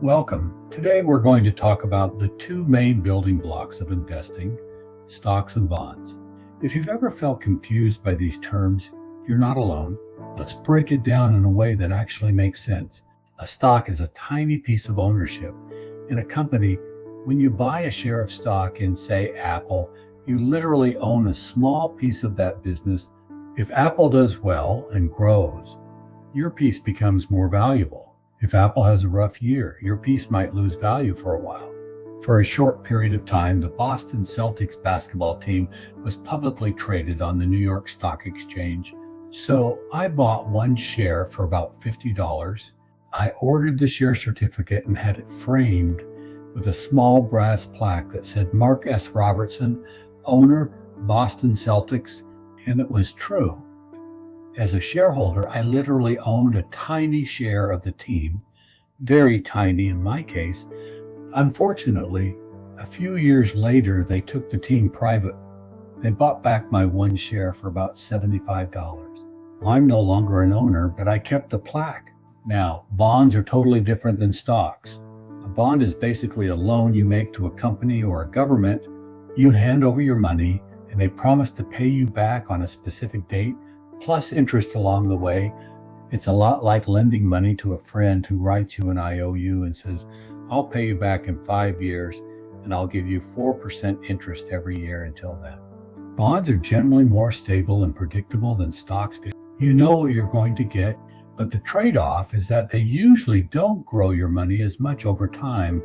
Welcome. Today we're going to talk about the two main building blocks of investing, stocks and bonds. If you've ever felt confused by these terms, you're not alone. Let's break it down in a way that actually makes sense. A stock is a tiny piece of ownership in a company. When you buy a share of stock in, say, Apple, you literally own a small piece of that business. If Apple does well and grows, your piece becomes more valuable. If Apple has a rough year, your piece might lose value for a while. For a short period of time, the Boston Celtics basketball team was publicly traded on the New York Stock Exchange. So I bought one share for about $50. I ordered the share certificate and had it framed with a small brass plaque that said Mark S. Robertson, owner, Boston Celtics, and it was true. As a shareholder, I literally owned a tiny share of the team, very tiny in my case. Unfortunately, a few years later, they took the team private. They bought back my one share for about $75. I'm no longer an owner, but I kept the plaque. Now, bonds are totally different than stocks. A bond is basically a loan you make to a company or a government. You hand over your money, and they promise to pay you back on a specific date, plus interest along the way. It's a lot like lending money to a friend who writes you an IOU and says, I'll pay you back in 5 years and I'll give you 4% interest every year until then. Bonds are generally more stable and predictable than stocks. You know what you're going to get, but the trade-off is that they usually don't grow your money as much over time.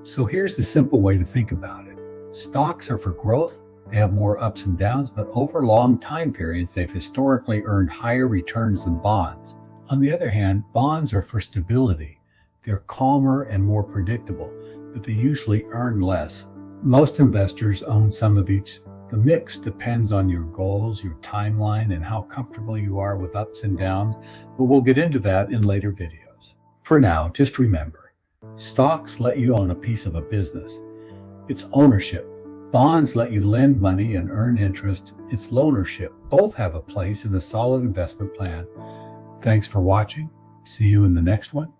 So here's the simple way to think about it. Stocks are for growth. They have more ups and downs, but over long time periods, they've historically earned higher returns than bonds. On the other hand, bonds are for stability. They're calmer and more predictable, but they usually earn less. Most investors own some of each. The mix depends on your goals, your timeline, and how comfortable you are with ups and downs, but we'll get into that in later videos. For now, just remember, stocks let you own a piece of a business. It's ownership. Bonds let you lend money and earn interest. It's loanership. Both have a place in a solid investment plan. Thanks for watching. See you in the next one.